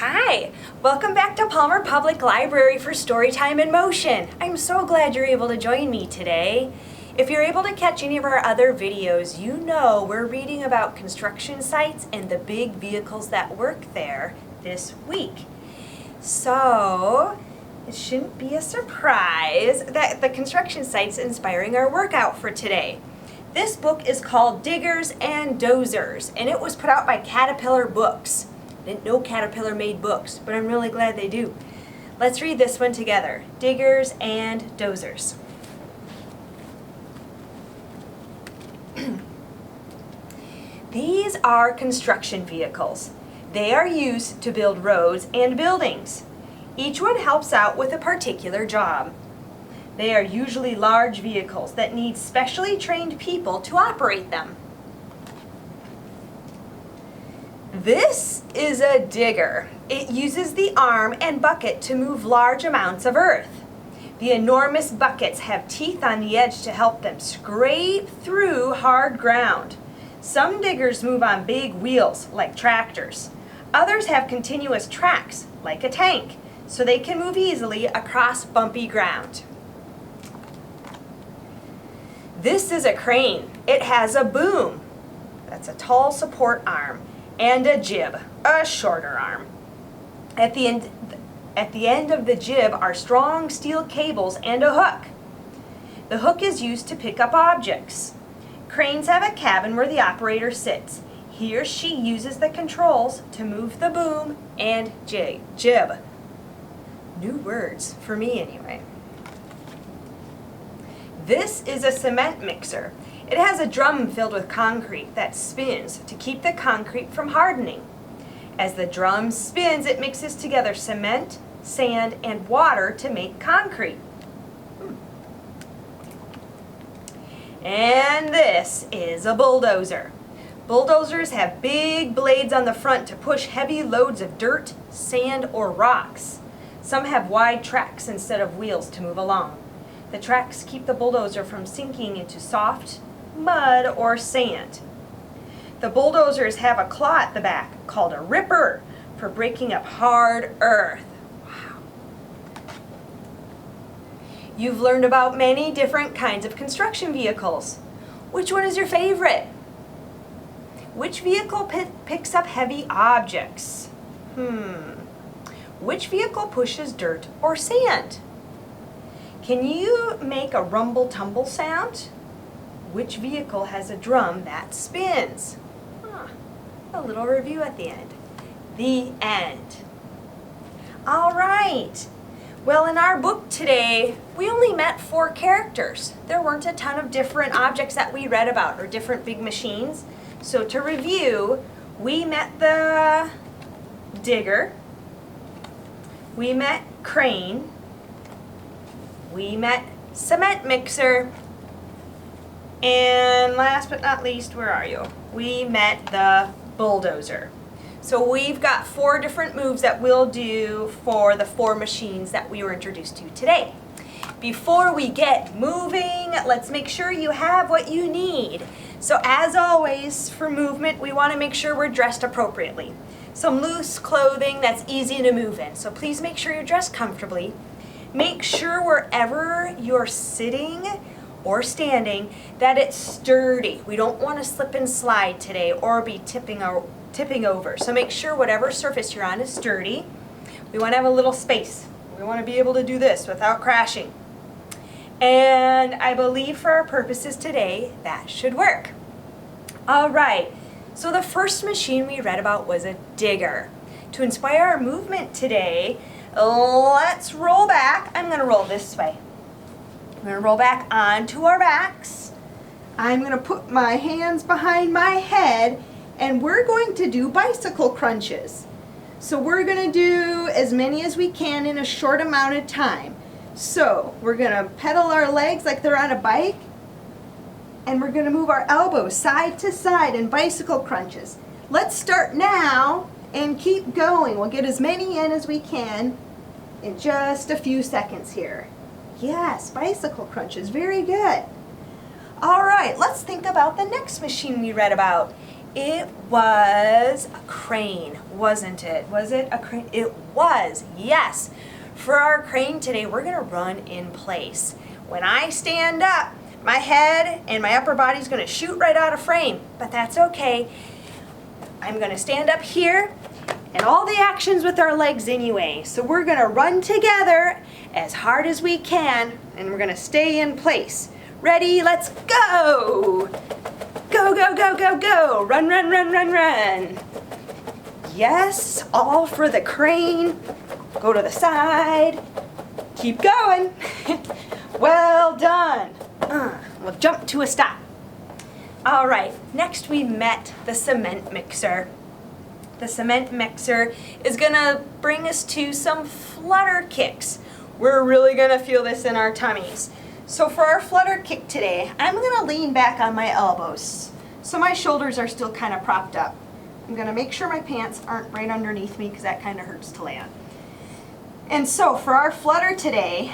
Hi! Welcome back to Palmer Public Library for Storytime in Motion. I'm so glad you're able to join me today. If you're able to catch any of our other videos, you know we're reading about construction sites and the big vehicles that work there this week. So, it shouldn't be a surprise that the construction site's inspiring our workout for today. This book is called Diggers and Dozers, and it was put out by Caterpillar Books. I didn't know Caterpillar made books, but I'm really glad they do. Let's read this one together. Diggers and Dozers. These are construction vehicles. They are used to build roads and buildings. Each one helps out with a particular job. They are usually large vehicles that need specially trained people to operate them. This is a digger. It uses the arm and bucket to move large amounts of earth. The enormous buckets have teeth on the edge to help them scrape through hard ground. Some diggers move on big wheels, like tractors. Others have continuous tracks, like a tank, so they can move easily across bumpy ground. This is a crane. It has a boom, that's a tall support arm, and a jib, a shorter arm. At the end of the jib are strong steel cables and a hook. The hook is used to pick up objects. Cranes have a cabin where the operator sits. He or she uses the controls to move the boom and jib. New words, for me anyway. This is a cement mixer. It has a drum filled with concrete that spins to keep the concrete from hardening. As the drum spins, it mixes together cement, sand, and water to make concrete. And this is a bulldozer. Bulldozers have big blades on the front to push heavy loads of dirt, sand, or rocks. Some have wide tracks instead of wheels to move along. The tracks keep the bulldozer from sinking into soft mud or sand. The bulldozers have a claw at the back called a ripper for breaking up hard earth. Wow. You've learned about many different kinds of construction vehicles. Which one is your favorite? Which vehicle picks up heavy objects? Which vehicle pushes dirt or sand? Can you make a rumble-tumble sound? Which vehicle has a drum that spins? A little review at the end. The end. All right. Well, in our book today, we only met 4 characters. There weren't a ton of different objects that we read about or different big machines. So to review, we met the digger, we met crane, we met cement mixer, and last but not least, where are you? We met the bulldozer. So we've got 4 different moves that we'll do for the 4 machines that we were introduced to today. Before we get moving, let's make sure you have what you need. So as always, for movement, we want to make sure we're dressed appropriately. Some loose clothing that's easy to move in. So please make sure you're dressed comfortably. Make sure wherever you're sitting or standing that it's sturdy. We don't want to slip and slide today or be tipping over. So make sure whatever surface you're on is sturdy. We want to have a little space. We want to be able to do this without crashing. And I believe for our purposes today, that should work. All right, so the first machine we read about was a digger. To inspire our movement today, let's roll back. I'm going to roll this way. I'm going to roll back onto our backs. I'm going to put my hands behind my head, and we're going to do bicycle crunches. So we're going to do as many as we can in a short amount of time. So we're going to pedal our legs like they're on a bike, and we're going to move our elbows side to side in bicycle crunches. Let's start now and keep going. We'll get as many in as we can in just a few seconds here. Yes, bicycle crunches, very good. All right, let's think about the next machine we read about. It was a crane, wasn't it? Was it a crane? It was, yes. For our crane today, we're gonna run in place. When I stand up, my head and my upper body's gonna shoot right out of frame, but that's okay. I'm gonna stand up here and all the actions with our legs anyway. So we're gonna run together as hard as we can and we're gonna stay in place. Ready, let's go! Go, go, go, go, go! Run, run, run, run, run! Yes, all for the crane. Go to the side. Keep going. Well done. We'll jump to a stop. All right, next we met the cement mixer. The cement mixer is gonna bring us to some flutter kicks. We're really gonna feel this in our tummies. So for our flutter kick today, I'm gonna lean back on my elbows. So my shoulders are still kind of propped up. I'm gonna make sure my pants aren't right underneath me because that kind of hurts to land. And so for our flutter today,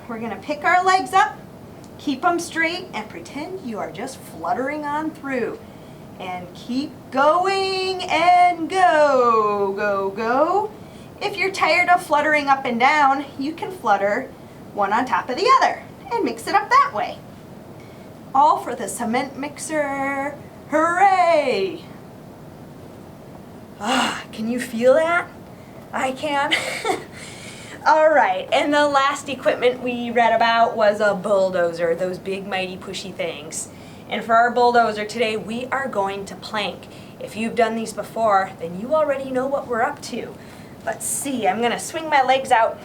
we're gonna pick our legs up, keep them straight, and pretend you are just fluttering on through. And keep going and go, go, go. If you're tired of fluttering up and down, you can flutter one on top of the other and mix it up that way. All for the cement mixer. Hooray! Can you feel that? I can. All right, and the last equipment we read about was a bulldozer, those big, mighty, pushy things. And for our bulldozer today, we are going to plank. If you've done these before, then you already know what we're up to. Let's see, I'm gonna swing my legs out.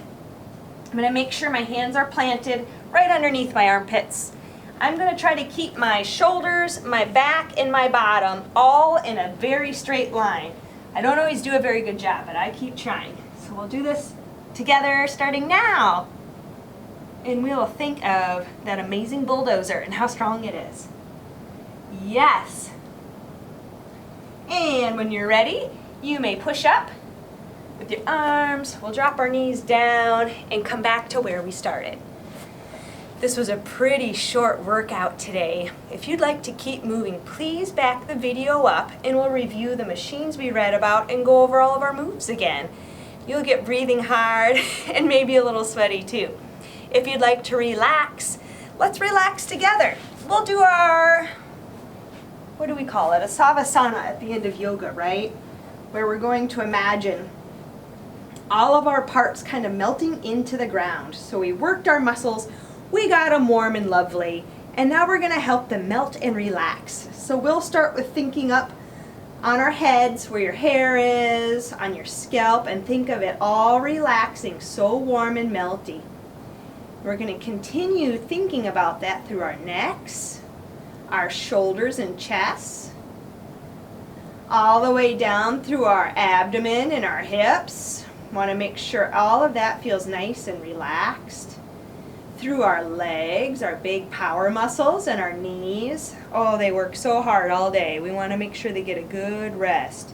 I'm gonna make sure my hands are planted right underneath my armpits. I'm gonna try to keep my shoulders, my back, and my bottom all in a very straight line. I don't always do a very good job, but I keep trying. So we'll do this together starting now. And we'll think of that amazing bulldozer and how strong it is. Yes. And when you're ready, you may push up with your arms. We'll drop our knees down and come back to where we started. This was a pretty short workout today. If you'd like to keep moving, please back the video up and we'll review the machines we read about and go over all of our moves again. You'll get breathing hard and maybe a little sweaty too. If you'd like to relax, let's relax together. We'll do our, what do we call it? A Savasana at the end of yoga, right? Where we're going to imagine all of our parts kind of melting into the ground. So we worked our muscles, we got them warm and lovely, and now we're gonna help them melt and relax. So we'll start with thinking up on our heads where your hair is, on your scalp, and think of it all relaxing, so warm and melty. We're gonna continue thinking about that through our necks, our shoulders and chests, all the way down through our abdomen and our hips. Want to make sure all of that feels nice and relaxed. Through our legs, our big power muscles, and our knees. Oh, they work so hard all day. We want to make sure they get a good rest.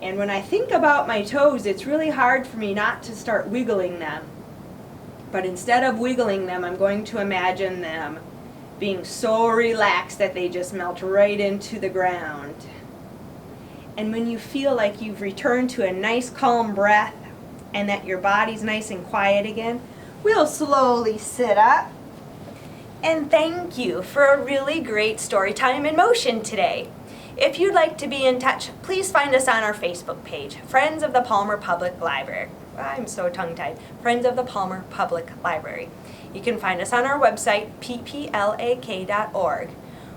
And when I think about my toes, it's really hard for me not to start wiggling them. But instead of wiggling them, I'm going to imagine them being so relaxed that they just melt right into the ground. And when you feel like you've returned to a nice calm breath and that your body's nice and quiet again, we'll slowly sit up. And thank you for a really great story time in motion today. If you'd like to be in touch, please find us on our Facebook page, Friends of the Palmer Public Library. I'm so tongue-tied. Friends of the Palmer Public Library. You can find us on our website, pplak.org.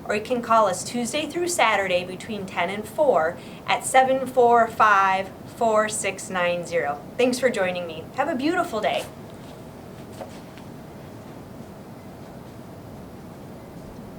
Or you can call us Tuesday through Saturday between 10 and 4 at 745-4690. Thanks for joining me. Have a beautiful day.